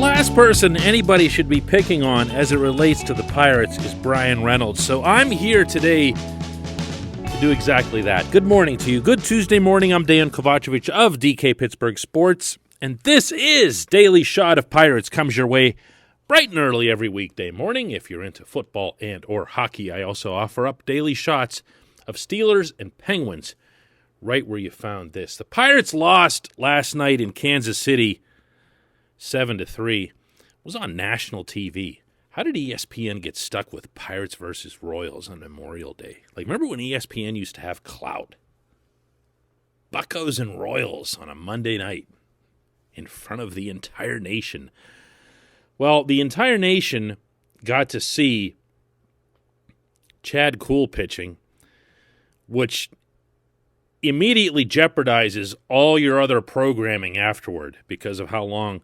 last person anybody should be picking on as it relates to the Pirates is Bryan Reynolds. So I'm here today to do exactly that. Good morning to you. Good Tuesday morning. I'm Dan Kovacevic of DK Pittsburgh Sports, and this is Daily Shot of Pirates. Comes your way bright and early every weekday morning. If you're into football and or hockey, I also offer up daily shots of Steelers and Penguins right where you found this. The Pirates lost last night in Kansas City 7-3. It was on national TV. How did ESPN get stuck with Pirates versus Royals on Memorial Day? Like, remember when ESPN used to have clout? Buccos and Royals on a Monday night in front of the entire nation. Well, the entire nation got to see Chad Kuhl pitching, which immediately jeopardizes all your other programming afterward because of how long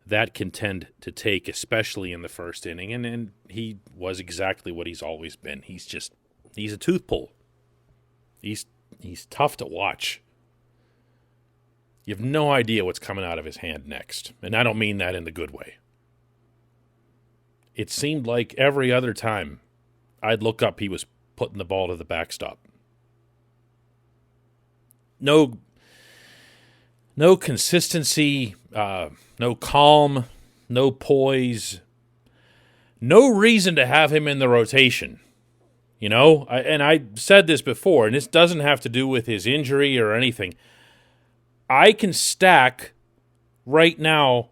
that can tend to take, especially in the first inning. And he was exactly what he's always been. He's a tooth pull. He's tough to watch. You have no idea what's coming out of his hand next. And I don't mean that in the good way. It seemed like every other time I'd look up, he was putting the ball to the backstop. No consistency, no calm, no poise, no reason to have him in the rotation. You know, I said this before, and this doesn't have to do with his injury or anything. I can stack right now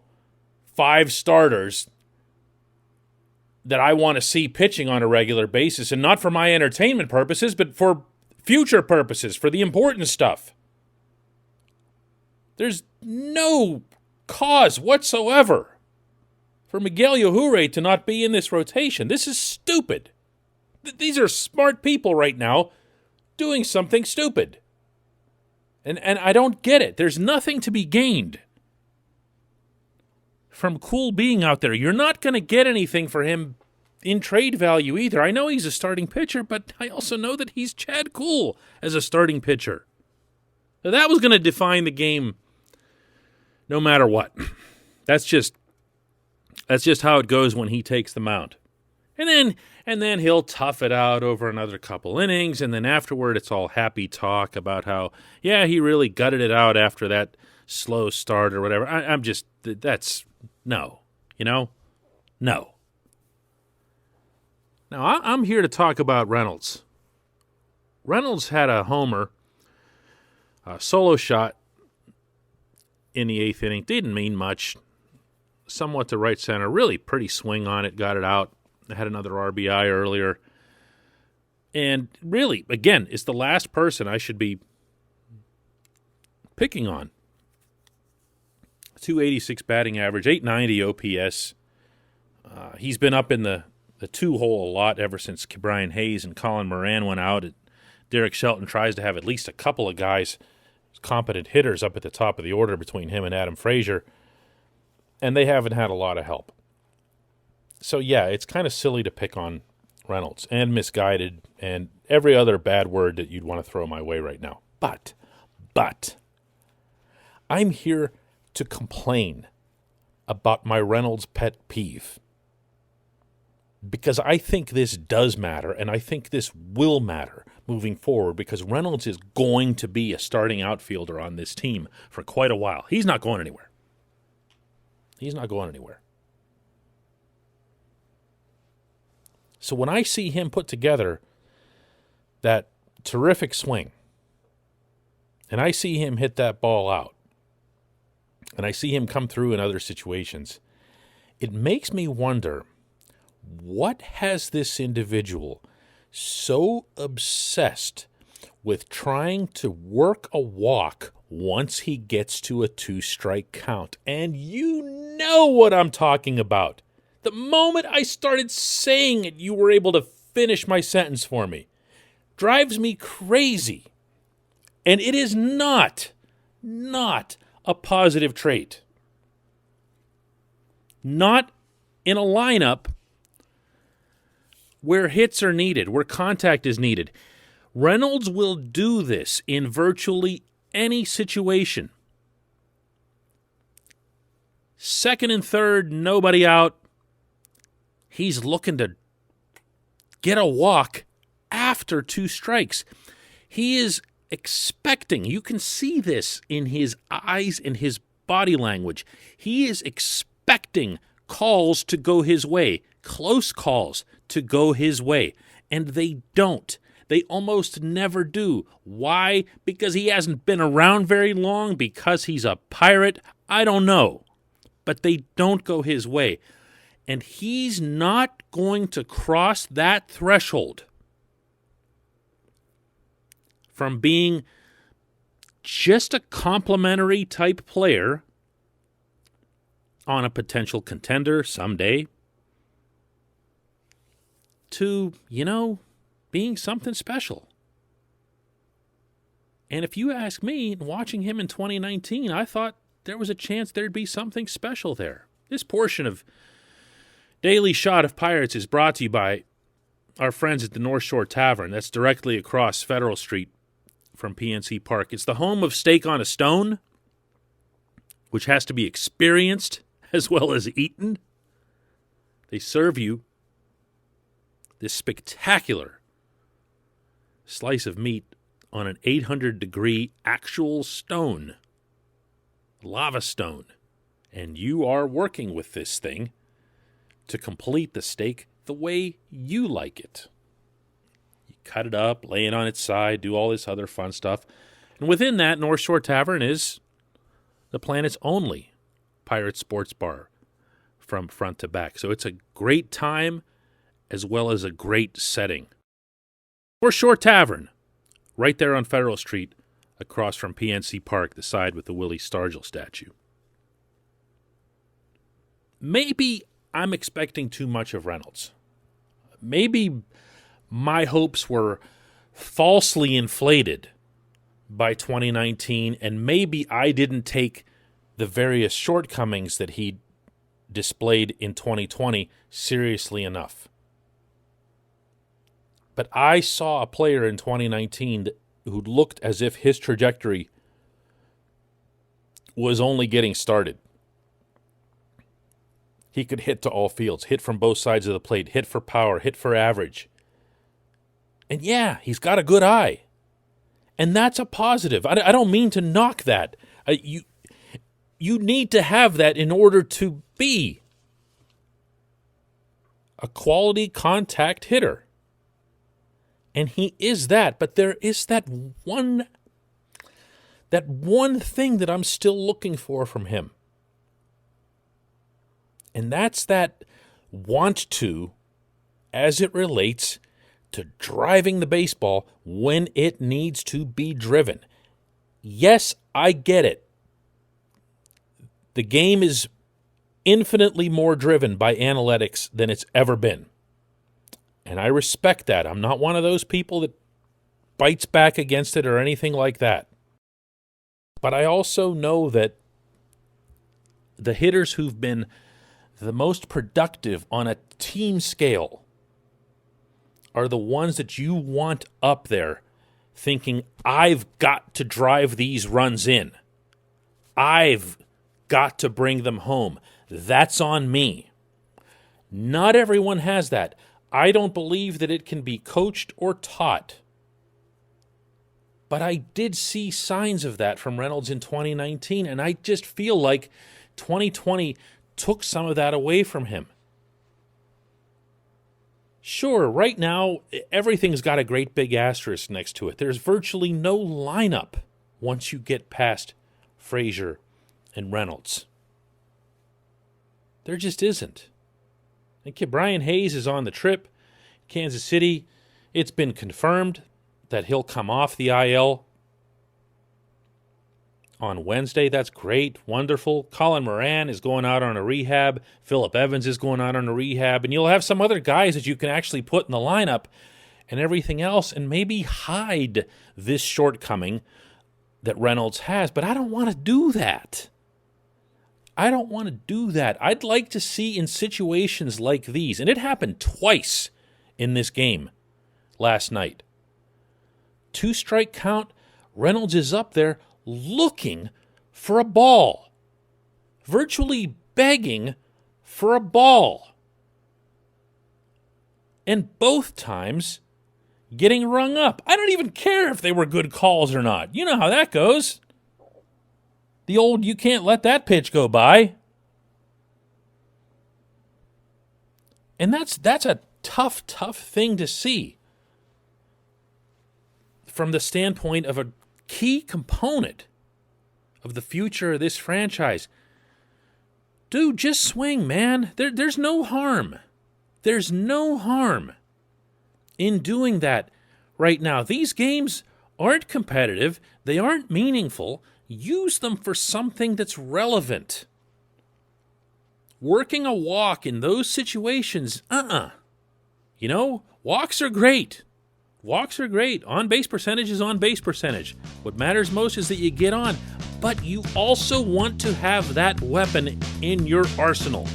5 starters that I want to see pitching on a regular basis, and not for my entertainment purposes, but for future purposes, for the important stuff. There's no cause whatsoever for Miguel Yajure to not be in this rotation. This is stupid. These are smart people right now doing something stupid. And I don't get it. There's nothing to be gained from Kuhl being out there. You're not going to get anything for him in trade value either. I know he's a starting pitcher, but I also know that he's Chad Kuhl as a starting pitcher. Now, that was going to define the game no matter what. That's just how it goes when he takes the mound. And then he'll tough it out over another couple innings, and then afterward it's all happy talk about how, yeah, he really gutted it out after that slow start or whatever. No. No. Now, I'm here to talk about Reynolds. Reynolds had a homer, a solo shot in the 8th inning. Didn't mean much. Somewhat to right center. Really pretty swing on it. Got it out. Had another RBI earlier. And really, again, it's the last person I should be picking on. 286 batting average, 890 OPS. He's been up in the 2-hole a lot ever since Brian Hayes and Colin Moran went out. Derek Shelton tries to have at least a couple of guys, competent hitters, up at the top of the order between him and Adam Frazier, and they haven't had a lot of help. So, yeah, it's kind of silly to pick on Reynolds and misguided and every other bad word that you'd want to throw my way right now. But, I'm here to complain about my Reynolds pet peeve, because I think this does matter, and I think this will matter moving forward, because Reynolds is going to be a starting outfielder on this team for quite a while. He's not going anywhere. So when I see him put together that terrific swing, and I see him hit that ball out, and I see him come through in other situations, it makes me wonder, what has this individual so obsessed with trying to work a walk once he gets to a 2-strike count? And you know what I'm talking about. The moment I started saying it, you were able to finish my sentence for me. Drives me crazy. And it is not a positive trait. Not in a lineup where hits are needed, where contact is needed. Reynolds will do this in virtually any situation. Second and third, nobody out. He's looking to get a walk after 2 strikes. He is expecting, you can see this in his eyes and his body language. He is expecting calls to go his way, close calls to go his way, and they don't. They almost never do. Why? Because he hasn't been around very long, because he's a Pirate. I don't know. But they don't go his way. And he's not going to cross that threshold from being just a complimentary type player on a potential contender someday to, being something special. And if you ask me, watching him in 2019, I thought there was a chance there'd be something special there. This portion of Daily Shot of Pirates is brought to you by our friends at the North Shore Tavern. That's directly across Federal Street from PNC Park. It's the home of Steak on a Stone, which has to be experienced as well as eaten. They serve you this spectacular slice of meat on an 800-degree actual stone, lava stone, and you are working with this thing to complete the steak the way you like it. You cut it up, lay it on its side, do all this other fun stuff. And within that, North Shore Tavern is the planet's only pirate sports bar from front to back. So it's a great time as well as a great setting. North Shore Tavern, right there on Federal Street, across from PNC Park, the side with the Willie Stargell statue. Maybe I'm expecting too much of Reynolds. Maybe my hopes were falsely inflated by 2019, and maybe I didn't take the various shortcomings that he displayed in 2020 seriously enough. But I saw a player in 2019 who looked as if his trajectory was only getting started. He could hit to all fields, hit from both sides of the plate, hit for power, hit for average. And yeah, he's got a good eye. And that's a positive. I don't mean to knock that. You need to have that in order to be a quality contact hitter. And he is that, but there is that one thing that I'm still looking for from him. And that's that want to, as it relates to driving the baseball when it needs to be driven. Yes, I get it. The game is infinitely more driven by analytics than it's ever been. And I respect that. I'm not one of those people that bites back against it or anything like that. But I also know that the hitters who've been the most productive on a team scale are the ones that you want up there thinking, I've got to drive these runs in. I've got to bring them home. That's on me. Not everyone has that. I don't believe that it can be coached or taught. But I did see signs of that from Reynolds in 2019, and I just feel like 2020 took some of that away from him. Sure, right now, everything's got a great big asterisk next to it. There's virtually no lineup once you get past Frazier and Reynolds. There just isn't. I think Brian Hayes is on the trip. Kansas City, it's been confirmed that he'll come off the IL on Wednesday. That's great, wonderful. Colin Moran is going out on a rehab. Phillip Evans is going out on a rehab. And you'll have some other guys that you can actually put in the lineup and everything else and maybe hide this shortcoming that Reynolds has. But I don't want to do that. I'd like to see in situations like these, and it happened twice in this game last night. 2-strike count, Reynolds is up there looking for a ball. Virtually begging for a ball. And both times getting rung up. I don't even care if they were good calls or not. You know how that goes. The old, you can't let that pitch go by. And that's a tough thing to see from the standpoint of a key component of the future of this franchise. Dude, just swing, man. There's no harm. There's no harm in doing that right now. These games aren't competitive. They aren't meaningful. Use them for something that's relevant. Working a walk in those situations, You know, walks are great. Walks are great. On-base percentage is on-base percentage. What matters most is that you get on. But you also want to have that weapon in your arsenal.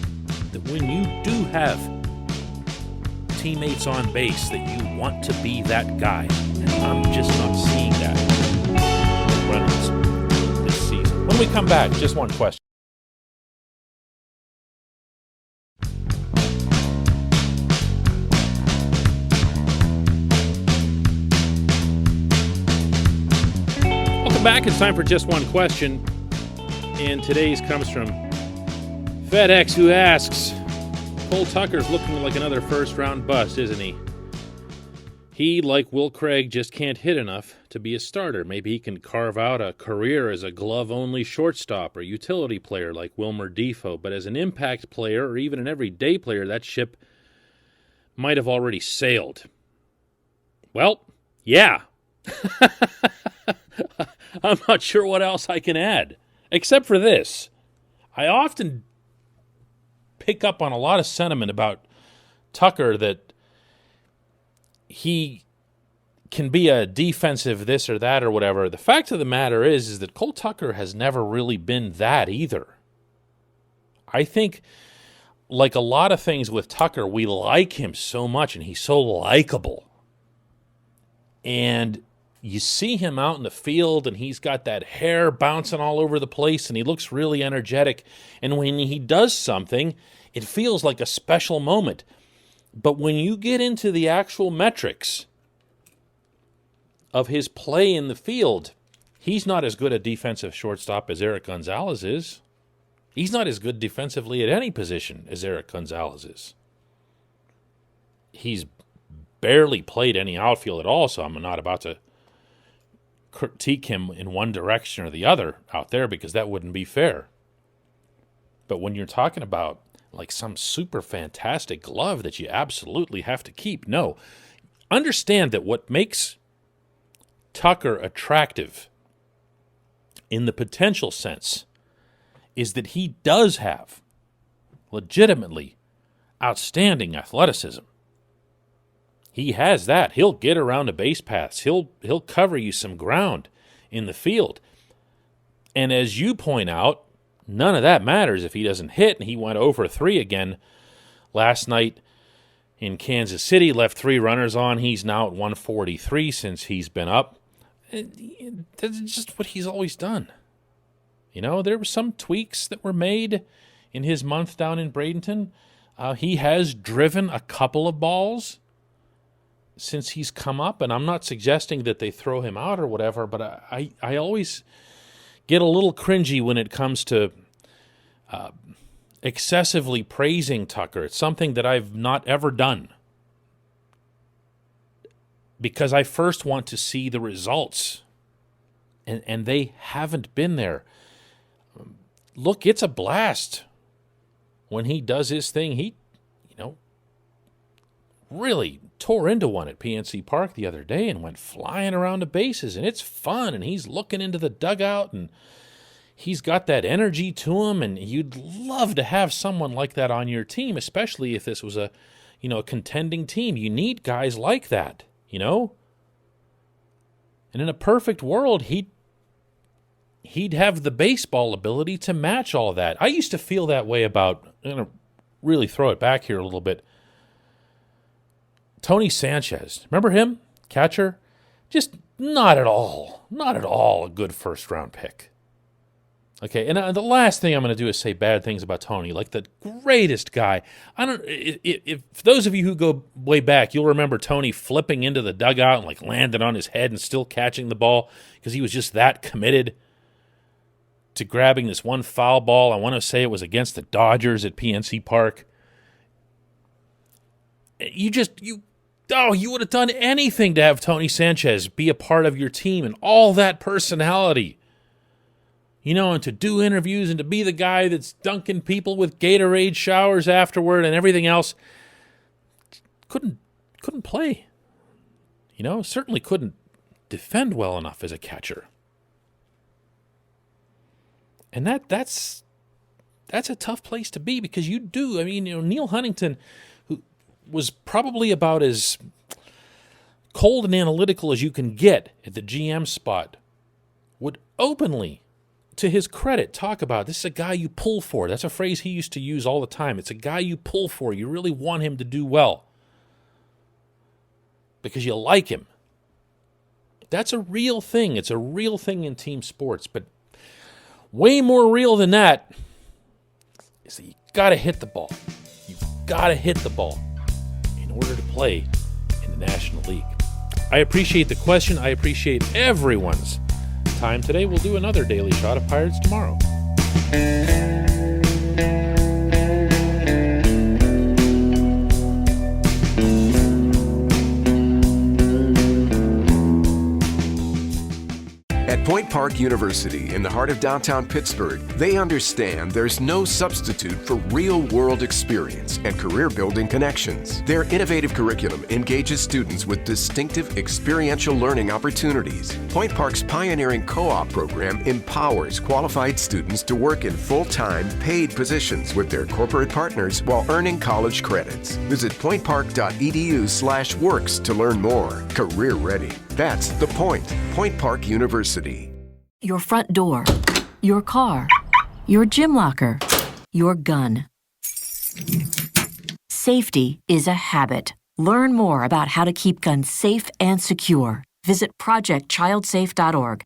That when you do have teammates on base, that you want to be that guy. And I'm just not seeing that with Reynolds this season. When we come back, just one question. Back. It's time for just one question, and today's comes from FedEx, who asks, Cole Tucker's looking like another first-round bust, isn't he? He, like Will Craig, just can't hit enough to be a starter. Maybe he can carve out a career as a glove-only shortstop or utility player like Wilmer Defoe, but as an impact player or even an everyday player, that ship might have already sailed. Well, yeah. I'm not sure what else I can add, except for this. I often pick up on a lot of sentiment about Tucker that he can be a defensive this or that or whatever. The fact of the matter is that Cole Tucker has never really been that either. I think, like a lot of things with Tucker, we like him so much and he's so likable. And you see him out in the field, and he's got that hair bouncing all over the place, and he looks really energetic. And when he does something, it feels like a special moment. But when you get into the actual metrics of his play in the field, he's not as good a defensive shortstop as Eric Gonzalez is. He's not as good defensively at any position as Eric Gonzalez is. He's barely played any outfield at all, so I'm not about to critique him in one direction or the other out there because that wouldn't be fair. But when you're talking about like some super fantastic glove that you absolutely have to keep, no. Understand that what makes Tucker attractive in the potential sense is that he does have legitimately outstanding athleticism. He has that. He'll get around the base paths. He'll cover you some ground in the field. And as you point out, none of that matters if he doesn't hit. And he went 0 for 3 again last night in Kansas City. Left 3 runners on. He's now at 143 since he's been up. That's just what he's always done. You know, there were some tweaks that were made in his month down in Bradenton. He has driven a couple of balls since he's come up, and I'm not suggesting that they throw him out or whatever, but I always get a little cringy when it comes to excessively praising Tucker. It's something that I've not ever done because I first want to see the results, and they haven't been there. Look, it's a blast when he does his thing. He, really tore into one at PNC Park the other day and went flying around the bases, and it's fun, and he's looking into the dugout, and he's got that energy to him, and you'd love to have someone like that on your team, especially if this was a contending team. You need guys like that, And in a perfect world, he'd have the baseball ability to match all of that. I used to feel that way about, I'm going to really throw it back here a little bit, Tony Sanchez. Remember him? Catcher? Just not at all a good first-round pick. Okay, and the last thing I'm going to do is say bad things about Tony, like the greatest guy. I don't. If those of you who go way back, you'll remember Tony flipping into the dugout and like landed on his head and still catching the ball because he was just that committed to grabbing this one foul ball. I want to say it was against the Dodgers at PNC Park. You would have done anything to have Tony Sanchez be a part of your team and all that personality. And to do interviews and to be the guy that's dunking people with Gatorade showers afterward and everything else. Couldn't play. Certainly couldn't defend well enough as a catcher. And that's a tough place to be because you do. Neil Huntington, who was probably about as cold and analytical as you can get at the GM spot, would openly, to his credit, talk about this is a guy you pull for. That's a phrase he used to use all the time. It's a guy you pull for. You really want him to do well because you like him. That's a real thing. It's a real thing in team sports. But way more real than that is that you got to hit the ball. You've got to hit the ball in order to play in the National League. I appreciate the question. I appreciate everyone's time today. We'll do another Daily Shot of Pirates tomorrow. At Point Park University, in the heart of downtown Pittsburgh, they understand there's no substitute for real-world experience and career-building connections. Their innovative curriculum engages students with distinctive experiential learning opportunities. Point Park's pioneering co-op program empowers qualified students to work in full-time, paid positions with their corporate partners while earning college credits. Visit pointpark.edu/works to learn more. Career ready. That's the point. Point Park University. Your front door, your car, your gym locker, your gun. Safety is a habit. Learn more about how to keep guns safe and secure. Visit projectchildsafe.org.